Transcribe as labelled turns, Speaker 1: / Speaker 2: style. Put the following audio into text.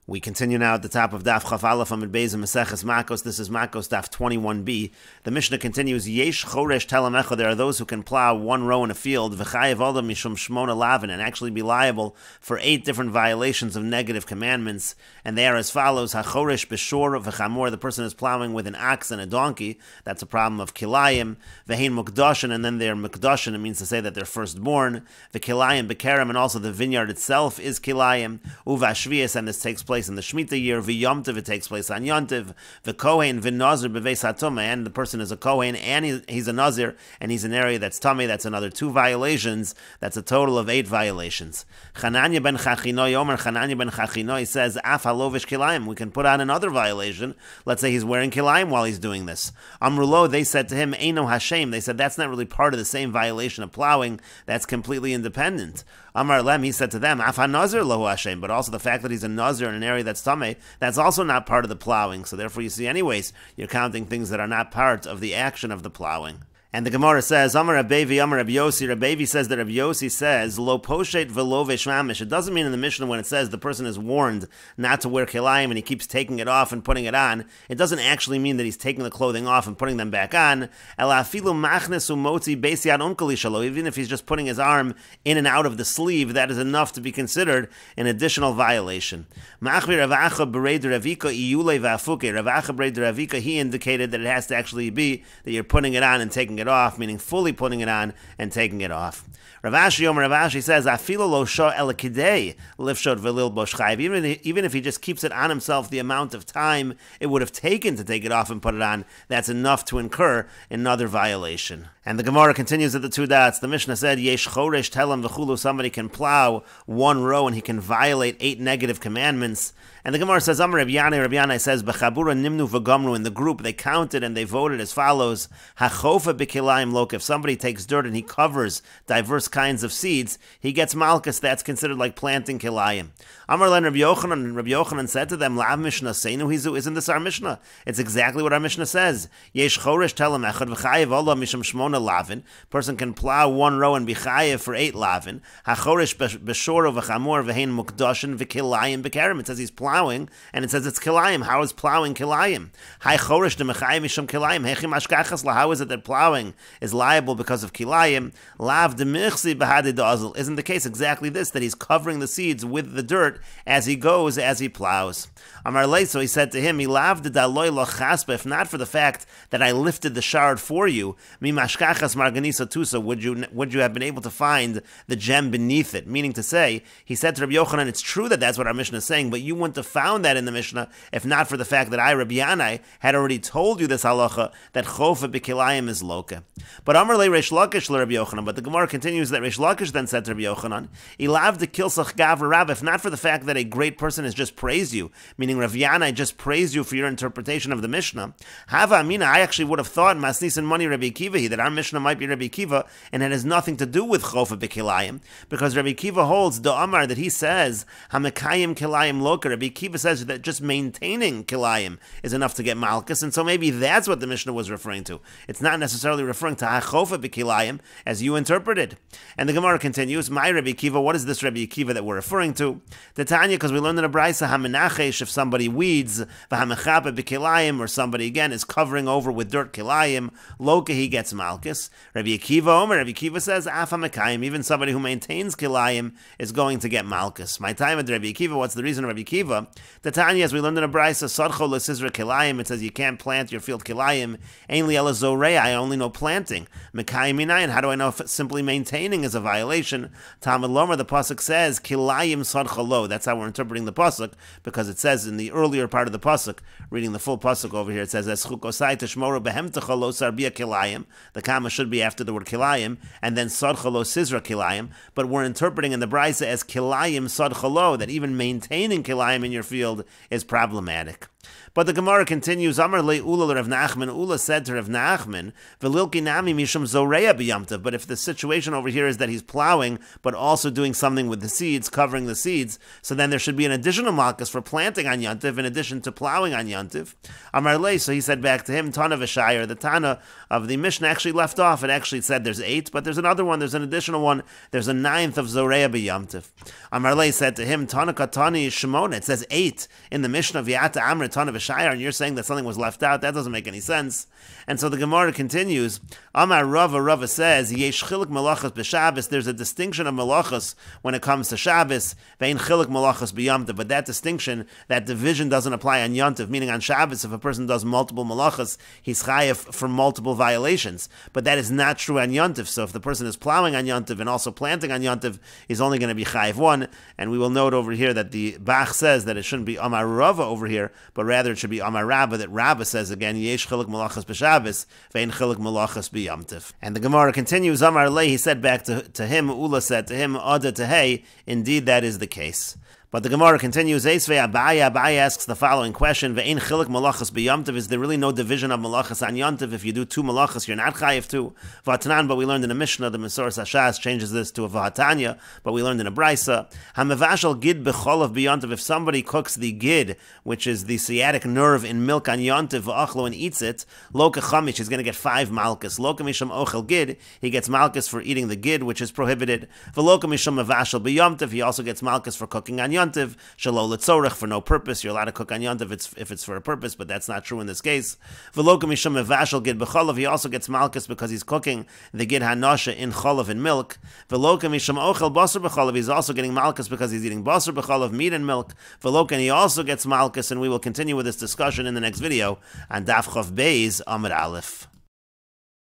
Speaker 1: We continue now at the top of Daf Chaf Aleph Amud Beis and Meseches Makkos. This is Makkos Daf 21b. The Mishnah continues, Yesh choresh telemecha. There are those who can plow one row in a field, v'chayev adam mishum shmona lavin, and actually be liable for 8 different violations of negative commandments. And they are as follows: hachoresh b'shor v'chamor. The person is plowing with an ox and a donkey. That's a problem of kilayim. V'hein mukdashin, and then they're mukdashin. It means to say that they're firstborn. V'kilayim b'kerem, and also the vineyard itself is kilayim. Uvashvias, and this takes place in the Shemitah year. V'yomtiv, it takes place on Yontiv. V'kohen v'nazir b'veis hatumah, and the person is a kohen and he's a nazir and he's an area that's tummy. That's another 2 violations. That's a total of 8 violations. Chananya ben Chachinoi Omer, Chananya ben Chachinoi says, Af halovish kilayim. We can put on another violation. Let's say he's wearing kilayim while he's doing this. Amrulo, they said to him, Eino Hashem. They said that's not really part of the same violation of plowing. That's completely independent. Amar Lem, he said to them, Af ha-nazir lohu Hashem, but also the fact that he's a nazir in an area that's tamei, that's also not part of the plowing. So therefore you see anyways, you're counting things that are not part of the action of the plowing. And the Gemara says, Amar Rabbevi, Amar Rabbi Yossi. Rabbevi says that Rabbi Yossi says, Lo poshet velo veshmamish. It doesn't mean in the Mishnah when it says the person is warned not to wear kilayim and he keeps taking it off and putting it on. It doesn't actually mean that he's taking the clothing off and putting them back on. Elafilu machnes umotzi beisiad unkali shalo. Even if he's just putting his arm in and out of the sleeve, that is enough to be considered an additional violation. Machvi Ravacha Bered Ravika iyule vafuke. Ravacha Bered Ravika, he indicated that it has to actually be that you're putting it on and taking it off, meaning fully putting it on and taking it off. Ravashi Omer Ravashi says, Afilo lo sho elakidei lifshot velil bosh chayiv. Even if he just keeps it on himself the amount of time it would have taken to take it off and put it on, that's enough to incur another violation. And the Gemara continues at the 2 dots. The Mishnah said, Yesh choresh telem v'chulu. Somebody can plow one row and he can violate 8 negative commandments. And the Gemara says, Amar Rabbi Yanai says, B'chabura nimnu v'gamru. In the group, they counted and they voted as follows: Hachofa b'kilayim lok. If somebody takes dirt and he covers diverse kinds of seeds, he gets malchus. That's considered like planting kilayim. Amar len Rabbi Yochanan, and Rabbi Yochanan said to them, La'av Mishnah seinu hizu. Isn't this our Mishnah? It's exactly what our Mishnah says. Yesh choresh telem echad v'chayev Allah misham shmona lavin. Person can plow one row and be chayev for 8 lavin. Hachoresh b'shoro v'chamor v'hein mukdashin v'kilayim b'kerem. It says he's plowing, and it says it's kilayim. How is plowing kilayim? Hai choresh demechayim misham kilayim. Hechim ashkachas la. How is it that plowing is liable because of kilayim? Lav demichsi b'hadid da'azl. Isn't the case exactly this, that he's covering the seeds with the dirt as he goes, as he plows? Amar lei, so he said to him, Ilav de daloy lo chaspa. If not for the fact that I lifted the shard for you, mi mashkachas marganisa tusa, would you have been able to find the gem beneath it? Meaning to say, he said to Rabbi Yochanan, it's true that that's what our Mishnah is saying, but you wouldn't have found that in the Mishnah if not for the fact that I, Rabbi Yanai, had already told you this halacha, that chofa b'kilayim is loka. But Amar le Reish Lakish le Rabbi Yochanan. But the Gemara continues that Reish Lakish then said to Rabbi Yochanan, Ilav de kilsach gavra rab. If not for the fact that a great person has just praised you, meaning Rav Yanai just praised you for your interpretation of the Mishnah, Hava Amina, I actually would have thought Masnis and Money Rabbi Kiva, that our Mishnah might be Rabbi Kiva, and it has nothing to do with chofa b'kilayim, because Rabbi Kiva holds the Amar that he says Hamekayim kilayim loka. Rabbi Kiva says that just maintaining kilayim is enough to get malchus, and so maybe that's what the Mishnah was referring to. It's not necessarily referring to hachofa b'kilayim as you interpreted. And the Gemara continues, my Rabbi Kiva, what is this Rabbi Kiva that we're referring to? The Tanya, because we learned in a braysa hamenachesh, if somebody weeds v'hamechape b'kilayim, or somebody again is covering over with dirt kilayim, loka, he gets malchus. Rabbi Kiva Omer, Rabbi Kiva says af hamekayim, even somebody who maintains kilayim is going to get malchus. My time at Rabbi Kiva, what's the reason of Rabbi Kiva? The Tanya, as we learned in a braysa, sadcho l'sizra kilayim, it says you can't plant your field kilayim. Ein li ela zorei, I only know planting. Mekayim minayin, how do I know if simply maintaining is a violation? Talmud Lomer, the pasuk says kilayim sadcho lo. That's how we're interpreting the pasuk, because it says in the earlier part of the pasuk, reading the full pasuk over here, it says eschukosai teshmoro behemtecha lo sarbia kilayim. The comma should be after the word kilayim, and then sadcho lo sizra kilayim. But we're interpreting in the braysa as kilayim sadcho lo, that even maintaining kilayim in your field is problematic. But the Gemara continues, Amar le Ula Rav Nachman, Ula said to Rav Nachman, V'lilki nami mishum zoreya b'yamtiv. But if the situation over here is that he's plowing, but also doing something with the seeds, covering the seeds, so then there should be an additional malchus for planting on Yantiv in addition to plowing on Yantiv. Amar le, so he said back to him, Tana v'shayir, the Tana of the Mishnah actually left off. It actually said there's 8, but there's another one, there's an additional one, there's a 9th of zoreya b'yamtiv. Amar le said to him, Tana katani shemona, it says 8 in the Mishnah of Yata Amr, Tana v'shayir, and you're saying that something was left out. That doesn't make any sense. And so the Gemara continues, Amar Rava says, Yesh chilik malachas b'Shabbos, there's a distinction of malachas when it comes to Shabbos, ve'in chilik malachas b'yamtiv, but that distinction, that division doesn't apply on Yantiv, meaning on Shabbos, if a person does multiple malachas, he's chayav for multiple violations. But that is not true on Yantiv, so if the person is plowing on Yantiv and also planting on Yantiv, he's only going to be chayav 1, and we will note over here that the Bach says that it shouldn't be Amar Rava over here, but rather it should be Amar Rabba, that Rabba says again, Yesh chilik malachas b'Shabbos, ve'in chilik malachas b'yamtiv. And the Gemara continues, Amar Le, he said back to him, Ula said to him, Ada tehei, indeed that is the case. But the Gemara continues, Eisvei Abaye asks the following question, Ve'in chilik malachas b'yamtiv, is there really no division of malachas on Yantiv? If you do 2 malachas, you're not chayiv 2. V'atanan, but we learned in a Mishnah, the Mesoras Hashas changes this to a V'atanya, but we learned in a Brisa, Hamevashal gid b'cholav b'yamtiv, if somebody cooks the gid, which is the sciatic nerve in milk on Yantiv, v'achlo, and eats it, lo kechamish, he's going to get 5 malchus. Lo kamisham ochel gid, he gets malchus for eating the gid, which is prohibited. V'lo kamisham mevashal b'yamtiv, he also gets malchus for cooking on Yantiv, shelo letzorech, for no purpose. You're allowed to cook on Yantiv if it's for a purpose, but that's not true in this case. V'lo kamisham mevashal gid b'cholav, he also gets malchus because he's cooking the gid hanosha in cholav in milk. V'lo kamisham ochel basar b'cholav, he's also getting malchus because he's eating basar b'cholav, meat and milk. V'lo kan, he also gets malchus, and we will continue with this discussion in the next video on Daf Chav Beis Amud Aleph.